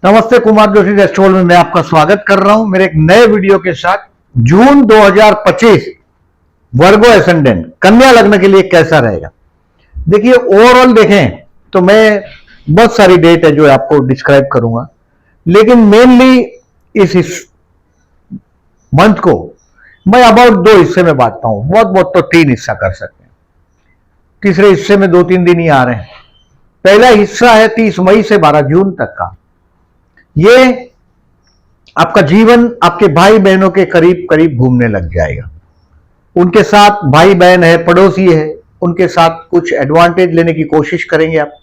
नमस्ते, कुमार जोशी एस्ट्रोल में मैं आपका स्वागत कर रहा हूं मेरे एक नए वीडियो के साथ। जून 2025 वर्गो एसेंडेंट कन्या लग्न के लिए कैसा रहेगा। देखिए, ओवरऑल देखें तो मैं बहुत सारी डेट है जो आपको डिस्क्राइब करूंगा, लेकिन मेनली इस मंथ को मैं अबाउट 2 हिस्से में बांटता हूं। बहुत बहुत तो 3 हिस्सा कर सकते हैं, तीसरे हिस्से में 2-3 दिन ही आ रहे हैं। पहला हिस्सा है 30 मई से 12 जून तक का। ये आपका जीवन आपके भाई बहनों के करीब करीब घूमने लग जाएगा। उनके साथ भाई बहन है, पड़ोसी है, उनके साथ कुछ एडवांटेज लेने की कोशिश करेंगे आप।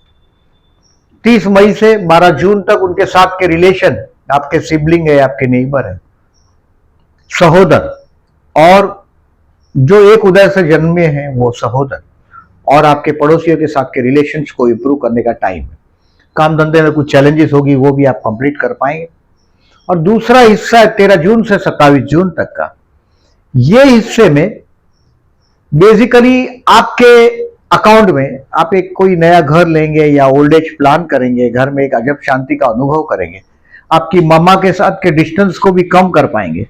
30 मई से 12 जून तक उनके साथ के रिलेशन, आपके सिबलिंग है, आपके नेबर है, सहोदर, और जो एक उदय से जन्मे हैं वो सहोदर, और आपके पड़ोसियों के साथ के रिलेशंस को इंप्रूव करने का टाइम है। काम धंधे में कुछ चैलेंजेस होगी, वो भी आप कंप्लीट कर पाएंगे। और दूसरा हिस्सा है 13 जून से 27 जून तक का। ये हिस्से में बेसिकली आपके अकाउंट में आप एक कोई नया घर लेंगे या ओल्ड एज प्लान करेंगे, घर में एक अजब शांति का अनुभव करेंगे, आपकी मम्मा के साथ के डिस्टेंस को भी कम कर पाएंगे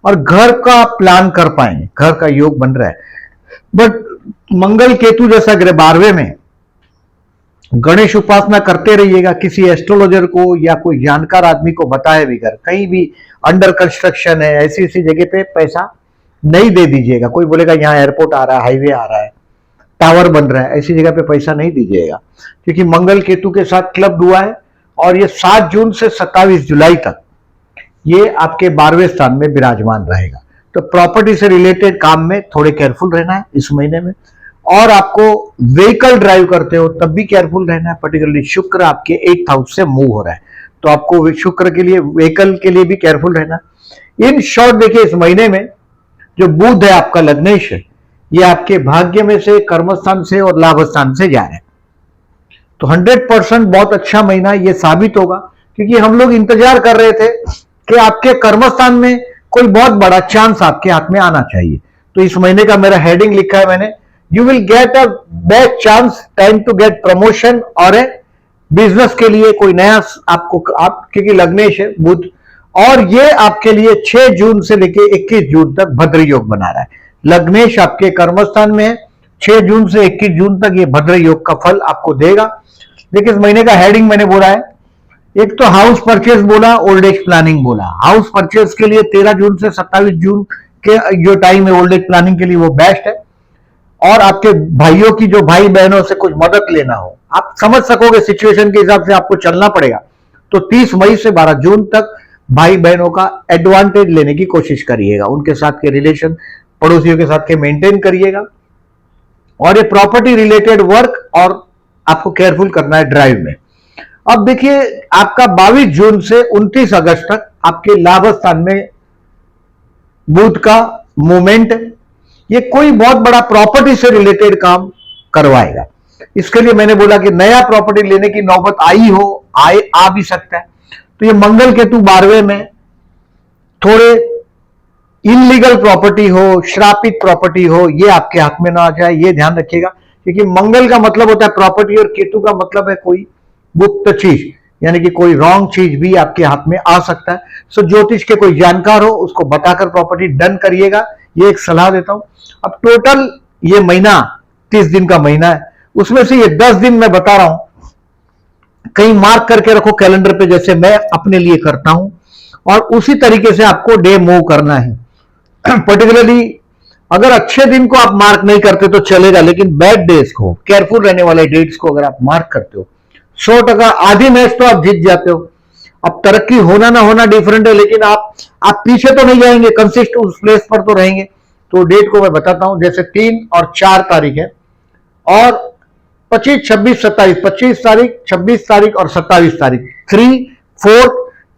और घर का प्लान कर पाएंगे। घर का योग बन रहा है, बट मंगल केतु जैसा ग्रह 12वें में, गणेश उपासना करते रहिएगा। किसी एस्ट्रोलॉजर को या कोई जानकार आदमी को बताए बगैर कहीं भी अंडर कंस्ट्रक्शन है ऐसी ऐसी जगह पे पैसा नहीं दे दीजिएगा। कोई बोलेगा यहाँ एयरपोर्ट आ रहा है, हाईवे आ रहा है, टावर बन रहा है, ऐसी जगह पे पैसा नहीं दीजिएगा, क्योंकि मंगल केतु के साथ क्लब हुआ है और ये 7 जून से 27 जुलाई तक ये आपके 12वें स्थान में विराजमान रहेगा। तो प्रॉपर्टी से रिलेटेड काम में थोड़े केयरफुल रहना है इस महीने में। और आपको व्हीकल ड्राइव करते हो तब भी केयरफुल रहना है। पर्टिकुलरली शुक्र आपके 8th हाउस से मूव हो रहा है, तो आपको शुक्र के लिए, व्हीकल के लिए भी केयरफुल रहना। इन शॉर्ट देखिए, इस महीने में जो बुध है आपका लग्नेश है, ये आपके भाग्य में से, कर्मस्थान से और लाभ स्थान से जा रहे हैं। तो 100% बहुत अच्छा महीना ये साबित होगा, क्योंकि हम लोग इंतजार कर रहे थे कि आपके कर्मस्थान में कोई बहुत बड़ा चांस आपके हाथ में आना चाहिए। तो इस महीने का मेरा हेडिंग लिखा है मैंने, you will get a best chance time to get promotion, और बिजनेस के लिए कोई नया आपको, आप क्योंकि लग्नेश है बुध, और ये आपके लिए 6 जून से लेकर 21 जून तक भद्र योग बना रहा है। लग्नेश आपके कर्मस्थान में है, 6 जून से 21 जून तक ये भद्र योग का फल आपको देगा। देखिए, इस महीने का हेडिंग मैंने बोला है, एक तो हाउस परचेज बोला, ओल्ड एज प्लानिंग बोला। हाउस परचेज के लिए 13 जून से 27 जून के जो टाइम है ओल्ड एज प्लानिंग के लिए वो बेस्ट है। और आपके भाइयों की, जो भाई बहनों से कुछ मदद लेना हो, आप समझ सकोगे, सिचुएशन के हिसाब से आपको चलना पड़ेगा। तो 30 मई से 12 जून तक भाई बहनों का एडवांटेज लेने की कोशिश करिएगा, उनके साथ के रिलेशन, पड़ोसियों के साथ के मेंटेन करिएगा। और ये प्रॉपर्टी रिलेटेड वर्क और आपको केयरफुल करना है ड्राइव में। अब देखिए, आपका 22 जून से 29 अगस्त तक आपके लाभ स्थान में बुध का मूवमेंट, ये कोई बहुत बड़ा प्रॉपर्टी से रिलेटेड काम करवाएगा। इसके लिए मैंने बोला कि नया प्रॉपर्टी लेने की नौबत आई हो, आ भी सकता है। तो ये मंगल केतु 12वें में, थोड़े इनलीगल प्रॉपर्टी हो, श्रापित प्रॉपर्टी हो, ये आपके हाथ में ना आ जाए, ये ध्यान रखिएगा। क्योंकि मंगल का मतलब होता है प्रॉपर्टी और केतु का मतलब है कोई गुप्त चीज, यानी कि कोई रॉन्ग चीज भी आपके हाथ में आ सकता है। सो ज्योतिष के कोई जानकार हो उसको बताकर प्रॉपर्टी डन करिएगा, ये एक सलाह देता हूं। अब टोटल ये महीना 30 दिन का महीना है, उसमें से ये 10 दिन मैं बता रहा हूं, कहीं मार्क करके रखो कैलेंडर पे, जैसे मैं अपने लिए करता हूं, और उसी तरीके से आपको डे मूव करना है। पर्टिकुलरली अगर अच्छे दिन को आप मार्क नहीं करते तो चलेगा, लेकिन बैड डेज को, केयरफुल रहने वाले डेट्स को अगर आप मार्क करते हो, 100% आधी मैच तो आप जीत जाते हो। अब तरक्की होना ना होना डिफरेंट है, लेकिन आप पीछे तो नहीं जाएंगे, कंसिस्ट उस प्लेस पर तो रहेंगे। तो डेट को मैं बताता हूं, जैसे 3 और 4 तारीख है, और 25, 26, 27, 25 तारीख, 26 तारीख और 27 तारीख, 3, 4,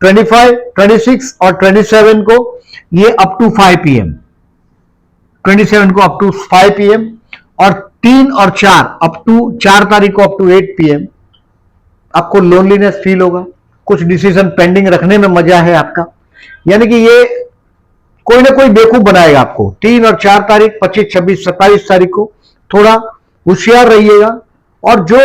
25, 26 और 27 को ये अप टू 5 PM, 27 को अप टू 5 PM, और 3 और 4 अप टू 4 तारीख को अप टू 8 PM आपको लोनलीनेस फील होगा, कुछ डिसीजन पेंडिंग रखने में मजा है आपका, यानी कि ये कोई ना कोई बेवकूफ बनाएगा आपको। 3 और 4 तारीख, 25, 26, 27 तारीख को थोड़ा होशियार रहिएगा, और जो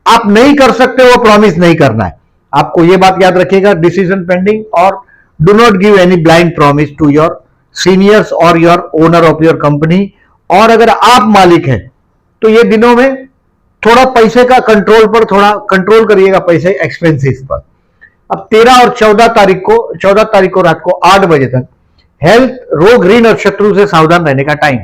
आप नहीं कर सकते वो प्रॉमिस नहीं करना है। आपको ये बात याद रखिएगा, डिसीजन पेंडिंग, और do not give any blind promise to your seniors और your owner of your company. और अगर आप मालिक हैं तो ये दिनों में थोड़ा पैसे का कंट्रोल पर थोड़ा कंट्रोल करिएगा, पैसे एक्सपेंसेस पर। अब 13 और 14 तारीख को रात को 8 बजे तक हेल्थ, रोग, ऋण और शत्रु से सावधान रहने का टाइम।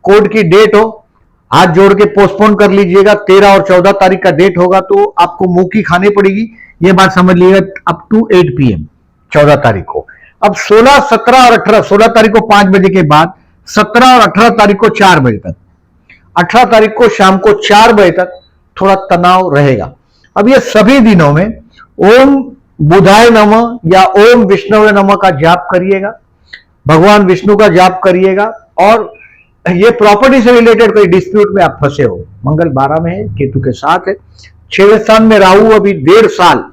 कोर्ट की डेट हो, हाथ जोड़ के पोस्टपोन कर लीजिएगा। 13 और 14 तारीख का डेट होगा तो आपको मुंह की खानी पड़ेगी, ये बात समझ लीजिएगा, अप टू 8 PM 14 तारीख को। अब 16, 17 और 18, 16 तारीख को 5 बजे के बाद, 17 और 18 तारीख को 4 बजे तक, 18 तारीख को शाम को 4 बजे तक थोड़ा तनाव रहेगा। अब ये सभी दिनों में ओम बुधाय नमः या ओम विष्णुवे नमः का जाप करिएगा, भगवान विष्णु का जाप करिएगा। और ये प्रॉपर्टी से रिलेटेड कोई डिस्प्यूट में आप फंसे हो, मंगल 12 में है, केतु के साथ है, 6वें स्थान में राहु अभी 1.5 साल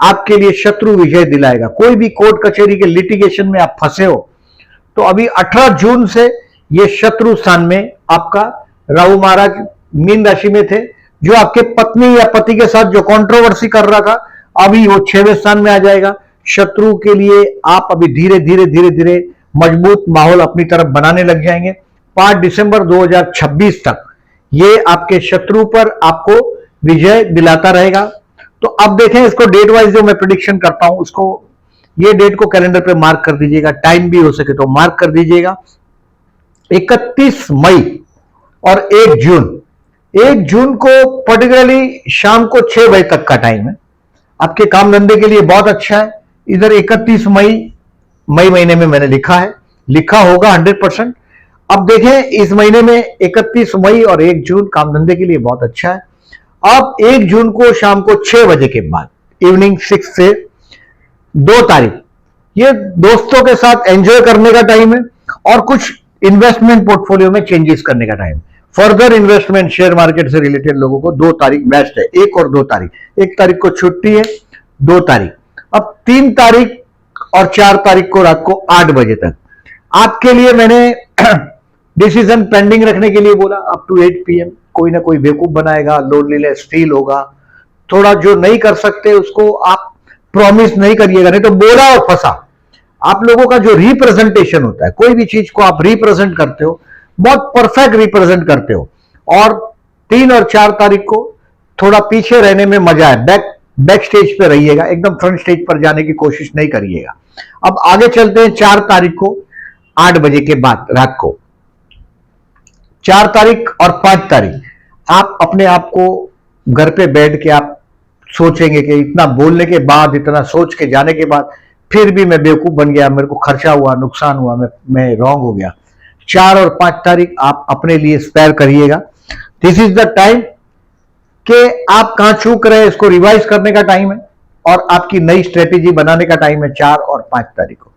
आपके लिए शत्रु विजय दिलाएगा। कोई भी कोर्ट कचहरी के लिटिगेशन में आप फंसे हो तो अभी 18 जून से ये शत्रु स्थान में आपका राहु महाराज मीन राशि में थे, जो आपके पत्नी या पति के साथ जो कंट्रोवर्सी कर रहा था, अभी वो 6वें स्थान में आ जाएगा। शत्रु के लिए आप अभी धीरे धीरे मजबूत माहौल अपनी तरफ बनाने लग जाएंगे। 5 दिसंबर 2026 तक ये आपके शत्रु पर आपको विजय दिलाता रहेगा। तो अब देखें इसको डेट वाइज जो मैं प्रिडिक्शन करता हूं उसको, ये डेट को कैलेंडर पे मार्क कर दीजिएगा, टाइम भी हो सके तो मार्क कर दीजिएगा। 31 मई और 1 जून, 1 जून को पर्टिकुलरली शाम को 6 बजे तक का टाइम है, आपके काम धंधे के लिए बहुत अच्छा है। इधर 31 मई महीने में मैंने लिखा होगा 100%। अब देखें इस महीने में 31 मई और 1 जून काम धंधे के लिए बहुत अच्छा है। अब 1 जून को शाम को 6 बजे के बाद, इवनिंग 6 से 2 तारीख, ये दोस्तों के साथ एंजॉय करने का टाइम है और कुछ इन्वेस्टमेंट पोर्टफोलियो में चेंजेस करने का time. Further investment share market से रिलेटेड लोगों को 2 तारीख बेस्ट है, 1 और 2 तारीख। 1 तारीख को छुट्टी है, 2 तारीख। अब 3 तारीख और 4 तारीख को रात को 8 बजे तक आपके लिए मैंने डिसीजन पेंडिंग रखने के लिए बोला, अप टू 8 PM। कोई ना कोई बेवकूफ बनाएगा, लोनलीनेस फील होगा, थोड़ा जो नहीं कर सकते उसको आप प्रॉमिस नहीं करिएगा, नहीं तो बोला और फंसा। आप लोगों का जो रिप्रेजेंटेशन होता है, कोई भी चीज को आप रिप्रेजेंट करते हो, बहुत परफेक्ट रिप्रेजेंट करते हो। और 3 और 4 तारीख को थोड़ा पीछे रहने में मजा है, बैक स्टेज पे रहिएगा, एकदम फ्रंट स्टेज पर जाने की कोशिश नहीं करिएगा। अब आगे चलते हैं 4 तारीख को 8 बजे के बाद रात को। 4 तारीख और 5 तारीख आप अपने आप को घर पे बैठ के आप सोचेंगे कि इतना बोलने के बाद, इतना सोच के जाने के बाद फिर भी मैं बेवकूफ बन गया, मेरे को खर्चा हुआ, नुकसान हुआ, मैं रॉन्ग हो गया। 4 और 5 तारीख आप अपने लिए स्पेयर करिएगा। दिस इज द टाइम कि आप कहां चूक रहे हैं, इसको रिवाइज करने का टाइम है और आपकी नई स्ट्रेटेजी बनाने का टाइम है। 4 और 5 तारीख को।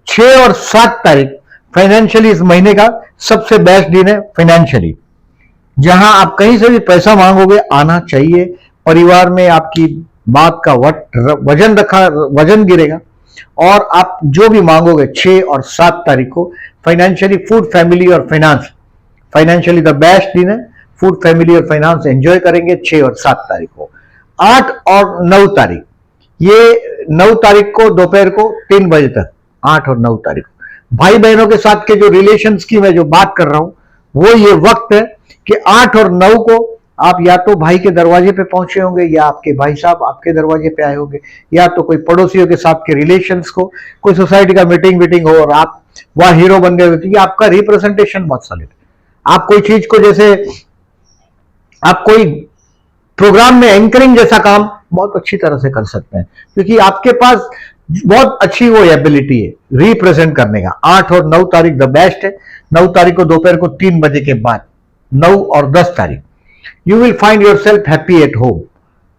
6 और 7 तारीख फाइनेंशियली इस महीने का सबसे बेस्ट दिन है फाइनेंशियली। जहां आप कहीं से भी पैसा मांगोगे आना चाहिए, परिवार में आपकी बात का वजन गिरेगा और आप जो भी मांगोगे। 6 और 7 तारीख को फाइनेंशियली, फूड, फैमिली और फाइनेंस, फाइनेंशियली द बेस्ट दिन है। फूड, फैमिली और फाइनेंस एंजॉय करेंगे 6 और 7 तारीख को। 8 और 9 तारीख, ये 9 तारीख को दोपहर को 3 बजे तक, 8 और 9 तारीख भाई बहनों के साथ के जो रिलेशंस की मैं जो बात कर रहा हूं, वो ये वक्त है कि 8 और 9 को आप या तो भाई के दरवाजे पे पहुंचे होंगे, या आपके भाई साहब आपके दरवाजे पे आए होंगे, या तो कोई पड़ोसियों के साथ के रिलेशंस को, कोई सोसाइटी का मीटिंग हो और आप वहां हीरो बन गए हो। क्योंकि आपका रिप्रेजेंटेशन बहुत सॉलिड है। आप कोई चीज को, जैसे आप कोई प्रोग्राम में एंकरिंग जैसा काम बहुत अच्छी तरह से कर सकते हैं, क्योंकि आपके पास बहुत अच्छी वो एबिलिटी है रिप्रेजेंट करने का। 8 और 9 तारीख द बेस्ट है। 9 तारीख को दोपहर को 3 बजे के बाद। 9 और 10 तारीख you will find your self happy at home.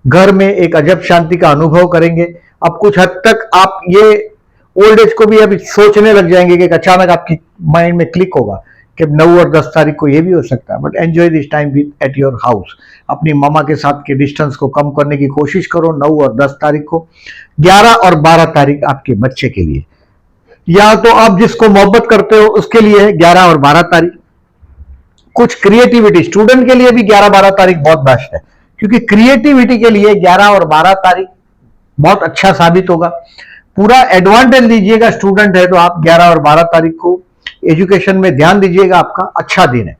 घर में एक अजब शांति का अनुभव करेंगे। अब कुछ हद तक आप ये ओल्ड एज को भी अभी सोचने लग जाएंगे कि अचानक आपकी माइंड में क्लिक होगा कि 9 और 10 तारीख को ये भी हो सकता है। But enjoy this time with at your house. अपनी मामा के साथ के डिस्टेंस को कम करने की कोशिश करो 9 और 10 तारीख को। 11 और 12 तारीख आपके बच्चे के लिए, या तो आप जिसको मोहब्बत करते हो उसके लिए है 11 और 12 तारीख। कुछ क्रिएटिविटी स्टूडेंट के लिए भी 11-12 तारीख बहुत बेस्ट है, क्योंकि क्रिएटिविटी के लिए 11 और 12 तारीख बहुत अच्छा साबित होगा। पूरा एडवांटेज लीजिएगा, स्टूडेंट है तो आप 11 और 12 तारीख को एजुकेशन में ध्यान दीजिएगा, आपका अच्छा दिन है।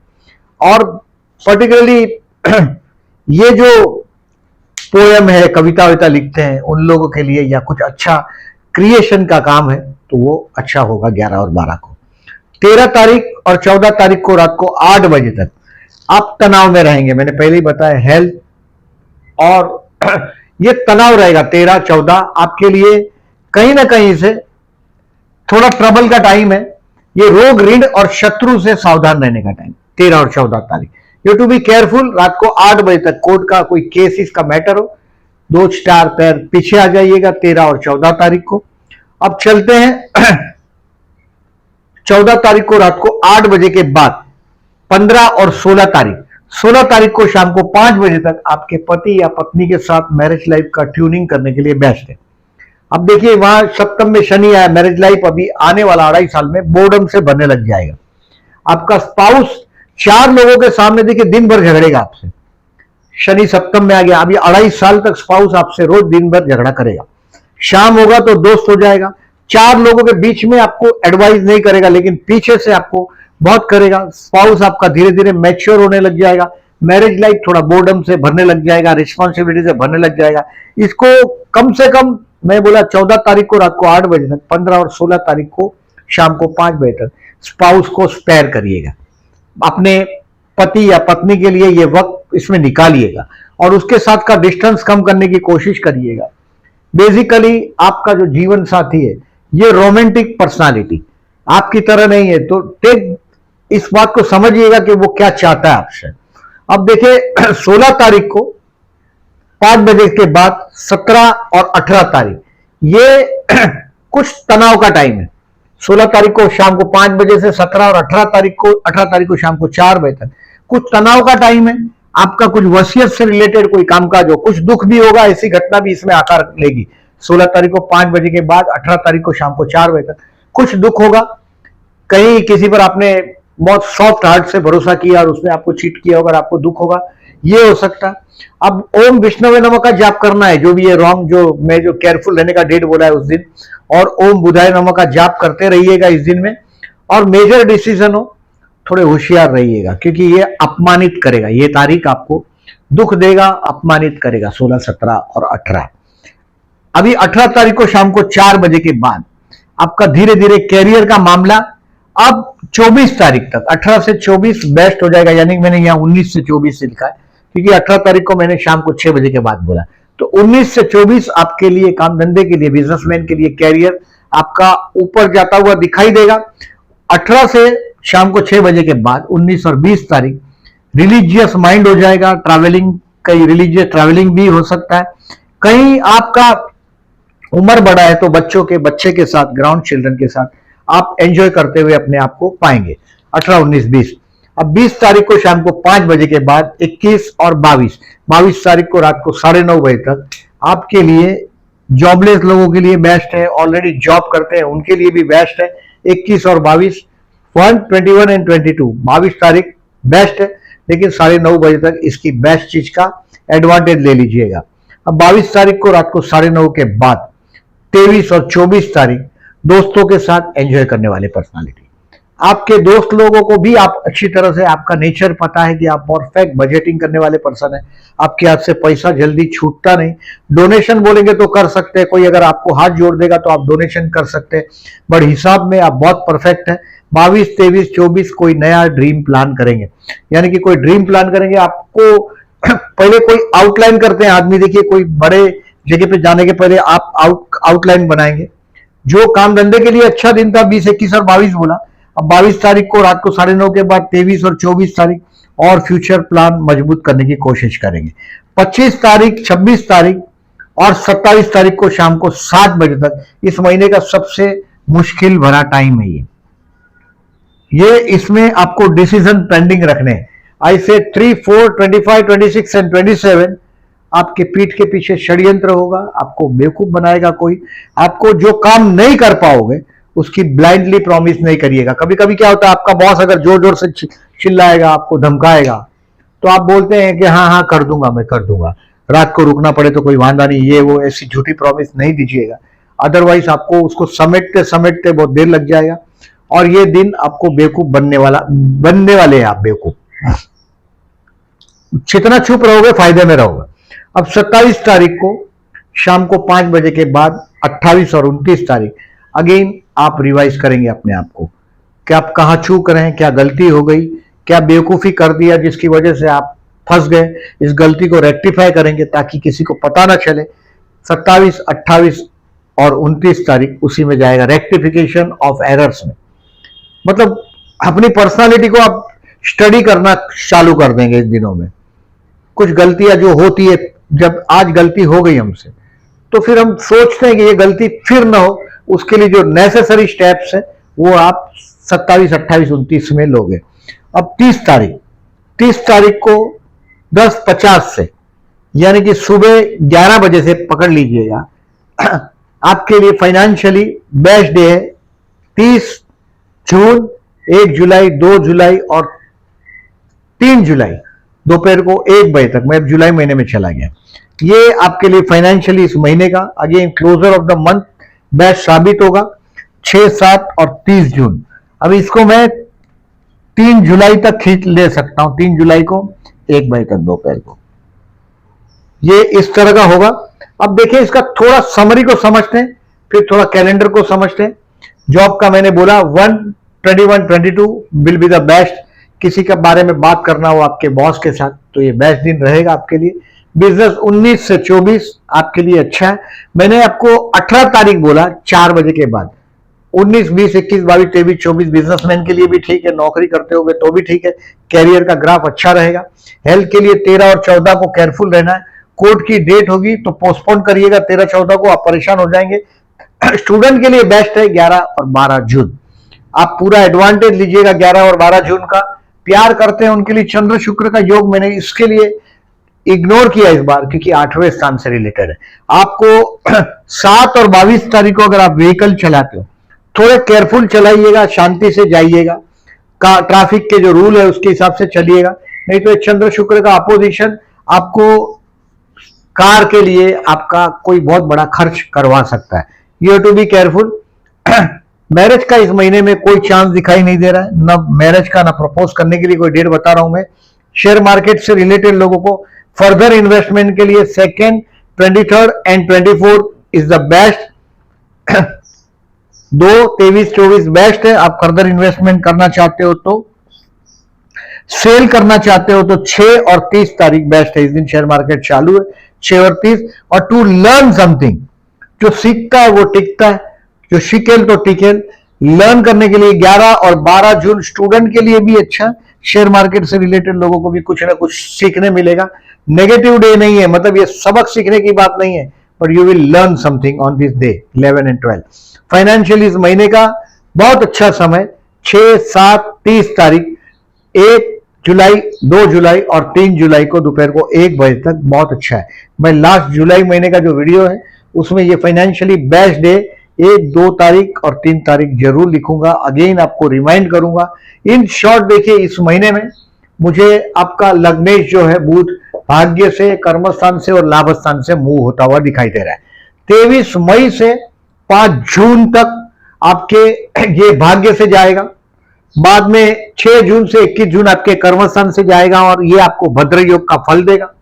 और पर्टिकुलरली ये जो पोयम है, कविता विता लिखते हैं उन लोगों के लिए, या कुछ अच्छा क्रिएशन का काम है तो वो अच्छा होगा 11 और 12 को। 13 तारीख और 14 तारीख को रात को 8 बजे तक आप तनाव में रहेंगे। मैंने पहले ही बताया हेल्थ और ये तनाव रहेगा 13 14 आपके लिए, कहीं ना कहीं से थोड़ा ट्रबल का टाइम है। ये रोग ऋण और शत्रु से सावधान रहने का टाइम 13 और 14 तारीख। You to be careful. रात को 8 बजे तक कोर्ट का कोई केस इसका मैटर हो, 2-4 पैर पीछे आ जाइएगा 13 और 14 तारीख को। अब चलते हैं 14 तारीख को रात को 8 बजे के बाद 15 और 16 तारीख। 16 तारीख को शाम को 5 बजे तक आपके पति या पत्नी के साथ मैरिज लाइफ का ट्यूनिंग करने के लिए बेस्ट है। अब देखिए वहां सप्तम में शनि आया, मैरिज लाइफ अभी आने वाला 2.5 साल में बोर्डम से बनने लग जाएगा। आपका स्पाउस 4 लोगों के सामने देखिए दिन भर झगड़ेगा आपसे, शनि सप्तम में आ गया। अभी 2.5 साल तक स्पाउस आपसे रोज दिन भर झगड़ा करेगा। शाम होगा तो दोस्त हो जाएगा। 4 लोगों के बीच में आपको एडवाइस नहीं करेगा, लेकिन पीछे से आपको बहुत करेगा। स्पाउस आपका धीरे धीरे मैच्योर होने लग जाएगा। मैरिज लाइफ थोड़ा बोर्डम से भरने लग जाएगा, रिस्पॉन्सिबिलिटी से भरने लग जाएगा। इसको कम से कम मैं बोला 14 तारीख को रात को 8 बजे तक, 15 और 16 तारीख को शाम को 5 बजे तक स्पाउस को स्पेयर करिएगा। अपने पति या पत्नी के लिए ये वक्त इसमें निकालिएगा और उसके साथ का डिस्टेंस कम करने की कोशिश करिएगा। बेसिकली आपका जो जीवन साथी है ये रोमांटिक पर्सनालिटी आपकी तरह नहीं है, तो टेक इस बात को समझिएगा कि वो क्या चाहता है आपसे। अब देखिए 16 तारीख को 5 बजे के बाद 17 और 18 तारीख ये कुछ तनाव का टाइम है। 16 तारीख को शाम को 5 बजे से 17 और 18 तारीख को शाम को 4 बजे तक कुछ तनाव का टाइम है। आपका कुछ वसीयत से रिलेटेड कोई कामकाज हो, कुछ दुख भी होगा, ऐसी घटना भी इसमें आकार लेगी। 16 तारीख को 5 बजे के बाद 18 तारीख को शाम को 4 बजे तक कुछ दुख होगा। कहीं किसी पर आपने बहुत सॉफ्ट हार्ट से भरोसा किया और उसने आपको चीट किया होगा, आपको दुख होगा, ये हो सकता है। अब ओम विष्णुवे नमः का जाप करना है, जो भी ये रॉन्ग जो मैं जो केयरफुल रहने का डेट बोला है उस दिन, और ओम बुधाय नमः का जाप करते रहिएगा इस दिन में। और मेजर डिसीजन हो थोड़े होशियार रहिएगा, क्योंकि ये अपमानित करेगा, ये तारीख आपको दुख देगा, अपमानित करेगा 16, 17 और 18। अभी 18 तारीख को शाम को 4 बजे के बाद आपका धीरे धीरे कैरियर का मामला अब 24 तारीख तक, 18 से 24 बेस्ट हो जाएगा। यानी मैंने यहाँ 19 से 24 लिखा है, क्योंकि 18 तारीख को मैंने शाम को 6 बजे के बाद बोला। तो 19 से 24 आपके लिए, काम धंधे के लिए, बिजनेसमैन के लिए कैरियर आपका ऊपर जाता हुआ दिखाई देगा। 18 से शाम को 6 बजे के बाद 19 और 20 तारीख रिलीजियस माइंड हो जाएगा। ट्रैवलिंग, कहीं रिलीजियस ट्रैवलिंग भी हो सकता है। कहीं आपका उम्र बड़ा है तो बच्चे के साथ, ग्राउंड चिल्ड्रन के साथ आप एंजॉय करते हुए अपने आप को पाएंगे। 18, 19, 20। अब 20 तारीख को शाम को 5 बजे के बाद 21 और 22 तारीख को रात को 9:30 बजे तक आपके लिए, जॉबलेस लोगों के लिए बेस्ट है, ऑलरेडी जॉब करते हैं उनके लिए भी बेस्ट है। 21 और 22, 21 एंड 22, 22 तारीख बेस्ट है, लेकिन 9:30 बजे तक इसकी बेस्ट चीज का एडवांटेज ले लीजिएगा। अब 22 तारीख को रात को 9:30 के बाद 23 और 24 तारीख दोस्तों के साथ एंजॉय करने वाले पर्सनालिटी। आपके दोस्त लोगों को भी आप अच्छी तरह से, आपका नेचर पता है कि आप परफेक्ट बजटिंग करने वाले पर्सन है। आपके हाथ से पैसा जल्दी छूटता नहीं। डोनेशन बोलेंगे तो कर सकते हैं, कोई अगर आपको हाथ जोड़ देगा तो आप डोनेशन कर सकते हैं, बट हिसाब में आप बहुत परफेक्ट है। 22, 23, 24 कोई नया ड्रीम प्लान करेंगे, यानी कि कोई ड्रीम प्लान करेंगे। आपको पहले कोई आउटलाइन करते हैं आदमी, देखिए कोई बड़े जगह पे जाने के पहले आप आउटलाइन बनाएंगे। जो काम धंधे के लिए अच्छा दिन था 20, 21 और 22 बोला। अब 22 तारीख को रात को 9:30 के बाद 23 और 24 तारीख और फ्यूचर प्लान मजबूत करने की कोशिश करेंगे। 25 तारीख, 26 तारीख और 27 तारीख को शाम को 7 बजे तक इस महीने का सबसे मुश्किल भरा टाइम है ये इसमें आपको डिसीजन पेंडिंग रखने हैं। आई से 3, 4, 25, 26 एंड 27 आपके पीठ के पीछे षड्यंत्र होगा, आपको बेवकूफ बनाएगा कोई। आपको जो काम नहीं कर पाओगे उसकी ब्लाइंडली प्रॉमिस नहीं करिएगा। कभी कभी क्या होता है, आपका बॉस अगर जोर जोर से चिल्लाएगा, आपको धमकाएगा, तो आप बोलते हैं कि हाँ हाँ कर दूंगा, मैं कर दूंगा। रात को रुकना पड़े तो कोई वांदा नहीं, ये वो ऐसी झूठी प्रॉमिस नहीं दीजिएगा, अदरवाइज आपको उसको समेटते समेटते बहुत देर लग जाएगा और ये दिन आपको बेवकूफ बनने वाले हैं आप बेवकूफ। जितना चुप रहोगे फायदे में रहोगे। अब 27 तारीख को शाम को 5 बजे के बाद 28 और 29 तारीख अगेन आप रिवाइज करेंगे अपने आप को कि आप कहाँ चूक रहे हैं, क्या गलती हो गई, क्या बेवकूफी कर दिया जिसकी वजह से आप फंस गए, इस गलती को रेक्टिफाई करेंगे ताकि किसी को पता ना चले। 27, 28 और 29 तारीख उसी में जाएगा, रेक्टिफिकेशन ऑफ एरर्स में। मतलब अपनी पर्सनालिटी को आप स्टडी करना चालू कर देंगे इस दिनों में। कुछ गलतियां जो होती है, जब आज गलती हो गई हमसे तो फिर हम सोचते हैं कि ये गलती फिर ना हो, उसके लिए जो नेसेसरी स्टेप्स है वो आप 27, 28, 29 में लोगे। अब 30 तारीख को 10:50 से यानी कि सुबह 11 बजे से पकड़ लीजिएगा, आपके लिए फाइनेंशियली बेस्ट डे है। 30 जून, 1 जुलाई, 2 जुलाई और 3 जुलाई दोपहर को 1 बजे तक, मैं अब जुलाई महीने में चला गया, ये आपके लिए फाइनेंशियली इस महीने का again closure of the month best साबित होगा। 6, 7 और 30 जून। अब इसको मैं 3 जुलाई तक खींच ले सकता हूं, 3 जुलाई को 1 बजे तक दोपहर को, ये इस तरह का होगा। अब देखिए इसका थोड़ा समरी को समझते हैं, फिर थोड़ा कैलेंडर को समझते हैं। जॉब का मैंने बोला 1, 21, 22 विल बी द बेस्ट। किसी के बारे में बात करना हो आपके बॉस के साथ तो ये बेस्ट दिन रहेगा आपके लिए। बिजनेस 19 से 24 आपके लिए अच्छा है। मैंने आपको 18 तारीख बोला 4 बजे के बाद। 19, 20, 21, 22, 23, 24 बिजनेसमैन के लिए भी ठीक है, नौकरी करते होगे तो भी ठीक है, कैरियर का ग्राफ अच्छा रहेगा। हेल्थ के लिए 13 और 14 को केयरफुल रहना है। कोर्ट की डेट होगी तो पोस्टपोन करिएगा 13, 14 को, आप परेशान हो जाएंगे। स्टूडेंट के लिए बेस्ट है 11 और 12 जून, आप पूरा एडवांटेज लीजिएगा 11 और 12 जून का। प्यार करते हैं उनके लिए चंद्र शुक्र का योग मैंने इसके लिए इग्नोर किया इस बार क्योंकि 8वें स्थान से रिलेटेड है। आपको 7 और 22 तारीख को अगर आप व्हीकल चलाते हो थोड़े केयरफुल चलाइएगा, शांति से जाइएगा, ट्रैफिक के जो रूल है उसके हिसाब से चलिएगा, नहीं तो चंद्र शुक्र का अपोजिशन आपको कार के लिए आपका कोई बहुत बड़ा खर्च करवा सकता है। You have to be careful. Marriage का इस महीने में कोई चांस दिखाई नहीं दे रहा है, ना मैरिज का ना प्रपोज करने के लिए कोई डेट बता रहा हूं मैं। शेयर मार्केट से रिलेटेड लोगों को फर्दर इन्वेस्टमेंट के लिए 2nd, 23rd and 24 is the best. 2, 23, 24 best है। आप फर्दर इन्वेस्टमेंट करना चाहते हो तो, सेल करना चाहते हो तो 6 और 30 तारीख बेस्ट है। इस दिन शेयर मार्केट चालू है 6 और 30। और टू लर्न समथिंग, जो सीखता है वो टिकता है, जो शिकेल तो टिकेल। लर्न करने के लिए 11 और 12 जून स्टूडेंट के लिए भी अच्छा, शेयर मार्केट से रिलेटेड लोगों को भी कुछ ना कुछ सीखने मिलेगा। नेगेटिव डे नहीं है, मतलब ये सबक सीखने की बात नहीं है, but you will learn something on this day 11 and 12। Financially इस महीने का बहुत अच्छा समय 6, 7, 30 तारीख, 1 जुलाई, 2 जुलाई और 3 जुलाई को दोपहर को 1 बजे तक बहुत अच्छा है। मैं लास्ट जुलाई महीने का जो वीडियो है उसमें ये फाइनेंशियली बेस्ट डे 1, 2 तारीख और 3 तारीख जरूर लिखूंगा, अगेन आपको रिमाइंड करूंगा। इन शॉर्ट देखिए इस महीने में मुझे आपका लग्नेश जो है बुध भाग्य से, कर्मस्थान से और लाभ स्थान से मूव होता हुआ दिखाई दे रहा है। 23 मई से 5 जून तक आपके ये भाग्य से जाएगा, बाद में 6 जून से 21 जून आपके कर्मस्थान से जाएगा और ये आपको भद्र योग का फल देगा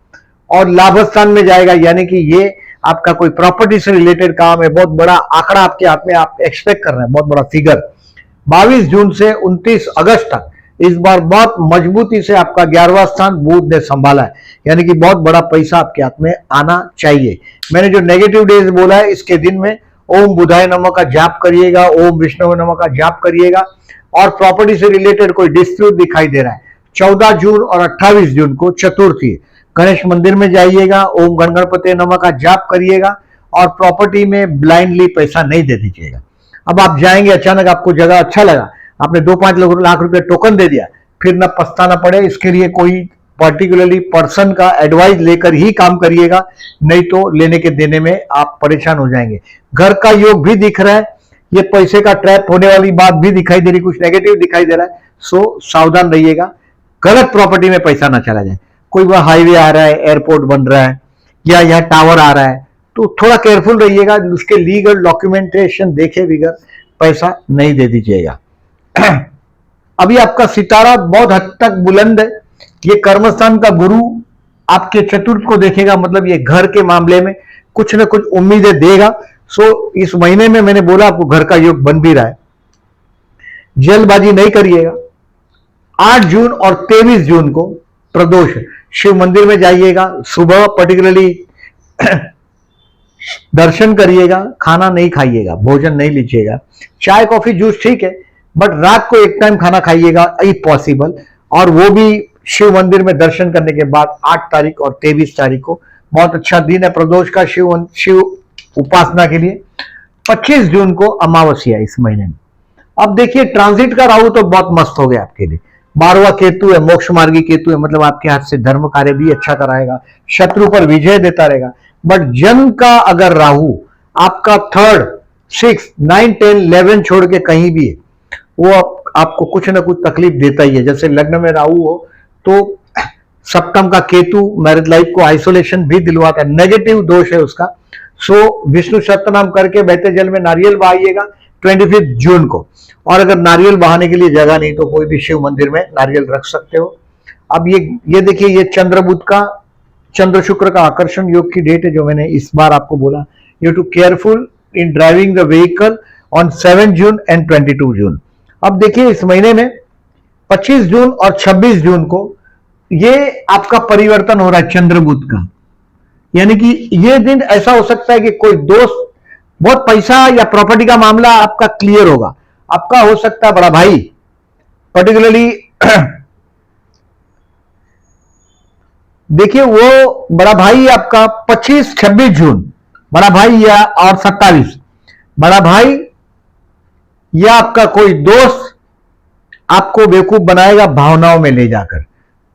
और लाभ स्थान में जाएगा, यानी कि ये आपका कोई प्रॉपर्टी से रिलेटेड काम है, बहुत बड़ा आंकड़ा आपके हाथ में आप एक्सपेक्ट कर रहे हैं, बहुत बड़ा फिगर। 22 जून से 29 अगस्त तक इस बार बहुत मजबूती से आपका 11वां स्थान बुध ने संभाला है, यानी कि बहुत बड़ा पैसा आपके हाथ में आना चाहिए। मैंने जो नेगेटिव डेज बोला है इसके दिन में ओम बुधाय नमः का जाप करिएगा, ओम विष्णु नमः का जाप करिएगा। और प्रॉपर्टी से रिलेटेड कोई डिस्प्यूट दिखाई दे रहा है 14 जून और 28 जून को चतुर्थी, गणेश मंदिर में जाइएगा, ओम गणपति नमः का जाप करिएगा और प्रॉपर्टी में ब्लाइंडली पैसा नहीं दे दीजिएगा। अब आप जाएंगे, अचानक आपको जगह अच्छा लगा, आपने 2-5 लाख रुपए टोकन दे दिया, फिर ना पछताना पड़े, इसके लिए कोई पर्टिकुलरली पर्सन का एडवाइस लेकर ही काम करिएगा, नहीं तो लेने के देने में आप परेशान हो जाएंगे। घर का योग भी दिख रहा है, ये पैसे का ट्रैप होने वाली बात भी दिखाई दे रही, कुछ नेगेटिव दिखाई दे रहा है, सो सावधान रहिएगा, गलत प्रॉपर्टी में पैसा ना चला जाए। कोई वह हाईवे आ रहा है, एयरपोर्ट बन रहा है, या यह टावर आ रहा है, तो थोड़ा केयरफुल रहिएगा, उसके लीगल डॉक्यूमेंटेशन देखे बगैर पैसा नहीं दे दीजिएगा। अभी आपका सितारा बहुत हद तक बुलंद है, ये कर्मस्थान का गुरु आपके चतुर्थ को देखेगा, मतलब ये घर के मामले में कुछ ना कुछ उम्मीदें देगा। सो इस महीने में मैंने बोला आपको घर का योग बन भी रहा है, जल्दबाजी नहीं करिएगा। 8 जून और 23 जून को प्रदोष, शिव मंदिर में जाइएगा, सुबह पर्टिकुलरली दर्शन करिएगा, खाना नहीं खाइएगा, भोजन नहीं लीजिएगा, चाय कॉफी जूस ठीक है, बट रात को एक टाइम खाना खाइएगा इफ पॉसिबल, और वो भी शिव मंदिर में दर्शन करने के बाद। 8 तारीख और 23 तारीख को बहुत अच्छा दिन है प्रदोष का शिव उपासना के लिए। 25 जून को अमावस्या इस महीने में। अब देखिए ट्रांजिट का राहु तो बहुत मस्त हो गया आपके लिए, 12वां केतु है, मोक्ष मार्गी केतु है, मतलब आपके हाथ से धर्म कार्य भी अच्छा कराएगा, शत्रु पर विजय देता रहेगा। बट जन्म का अगर राहु आपका 3rd, 6, 9, 10, 11 छोड़ के कहीं भी है, वो आपको कुछ ना कुछ तकलीफ देता ही है। जैसे लग्न में राहु हो तो सप्तम का केतु मैरिज लाइफ को आइसोलेशन भी दिलवाता है, नेगेटिव दोष है उसका। सो विष्णु सत्यनाम करके बहते जल में नारियल बहाइएगा 25 जून को। और अगर नारियल बहाने के लिए जगह नहीं तो कोई भी शिव मंदिर में नारियल रख सकते हो। अब ये देखिए, ये चंद्र बुध का, चंद्र शुक्र का आकर्षण योग की डेट है, जो मैंने इस बार आपको बोला। You to careful in driving the vehicle on 7 June and 22 June. अब देखिए इस महीने में 25 जून और 26 जून को ये आपका परिवर्तन हो रहा है चंद्र बुध का, यानी कि ये दिन ऐसा हो सकता है कि कोई दोस्त, बहुत पैसा या प्रॉपर्टी का मामला आपका क्लियर होगा। आपका हो सकता है बड़ा भाई, पर्टिकुलरली देखिए वो बड़ा भाई आपका 25, 26 जून, बड़ा भाई या और 27, बड़ा भाई या आपका कोई दोस्त आपको बेवकूफ बनाएगा भावनाओं में ले जाकर।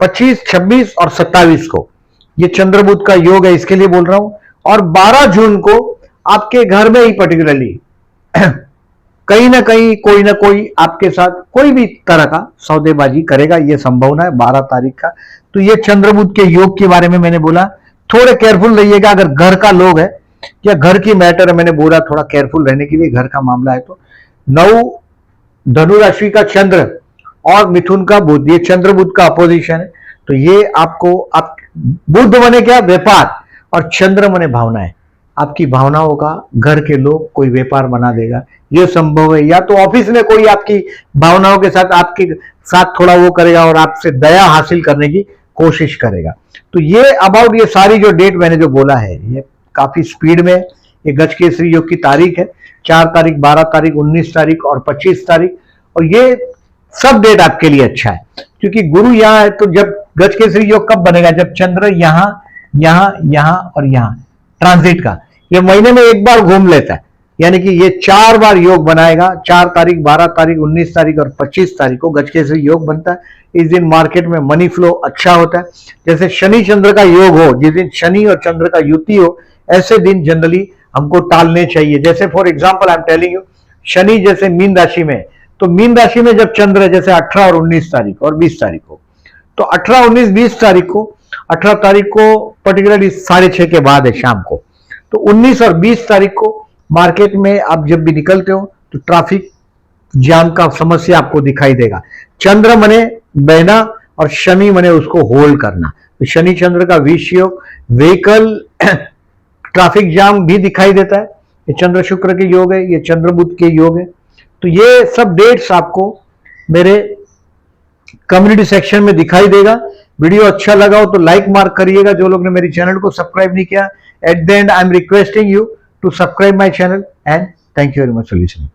25, 26 और 27 को ये चंद्रबुध का योग है, इसके लिए बोल रहा हूं। और 12 जून को आपके घर में ही पर्टिकुलरली कहीं ना कहीं कोई ना कोई आपके साथ कोई भी तरह का सौदेबाजी करेगा, यह संभावना है 12 तारीख का। तो ये चंद्रबुध के योग के बारे में मैंने बोला, थोड़े केयरफुल रहिएगा। अगर घर का लोग है या घर की मैटर है, मैंने बोला थोड़ा केयरफुल रहने के लिए, घर का मामला है तो। 9 धनु राशि का चंद्र और मिथुन का बुध, ये चंद्र बुध का अपोजिशन है। तो ये आपको, आप बुध बने क्या व्यापार और चंद्र बने भावनाएं, आपकी भावनाओं का घर के लोग कोई व्यापार बना देगा, यह संभव है। या तो ऑफिस में कोई आपकी भावनाओं के साथ आपके साथ थोड़ा वो करेगा और आपसे दया हासिल करने की कोशिश करेगा। तो ये अबाउट ये सारी जो डेट मैंने जो बोला है, ये काफी स्पीड में ये गजकेसरी योग की तारीख है, 4 तारीख, 12 तारीख, 19 तारीख और 25 तारीख। और ये सब डेट आपके लिए अच्छा है क्योंकि गुरु यहां है। तो जब गजकेसरी योग कब बनेगा, जब चंद्र यहां, यहां, यहां और यहां ट्रांजिट का ये महीने में एक बार घूम लेता है, यानी कि ये 4 बार योग बनाएगा। 4 तारीख, 12 तारीख, 19 तारीख और 25 तारीख को गजकेसरी योग बनता है। इस दिन मार्केट में मनी फ्लो अच्छा होता है। जैसे शनि चंद्र का योग हो, जिस दिन शनि और चंद्र का युति हो, ऐसे दिन जनरली हमको टालने चाहिए। जैसे for example I am telling you, Shani जैसे मीन राशि में, तो मीन राशि में जब चंद्र है जैसे 18 और 19 तारीख और 20 तारीख को, तो 18, 19, 20 तारीख को, 18 तारीख को पर्टिकुलरली 6:30 के बाद है शाम को, तो 19 और 20 तारीख को मार्केट में आप जब भी निकलते हो तो ट्रैफिक जाम का समस्या आपको दिखाई देगा। चंद्र मने बहना और शनि मने उसको होल्ड करना। तो शनि चंद्र का विष योग, व्हीकल ट्रैफिक जाम भी दिखाई देता है। ये चंद्र शुक्र के योग है, ये चंद्र बुध के योग है। तो ये सब डेट्स आपको मेरे कम्युनिटी सेक्शन में दिखाई देगा। वीडियो अच्छा लगा हो तो लाइक मार्क करिएगा। जो लोग ने मेरी चैनल को सब्सक्राइब नहीं किया, at the end I am requesting you to subscribe my channel and thank you very much for listening.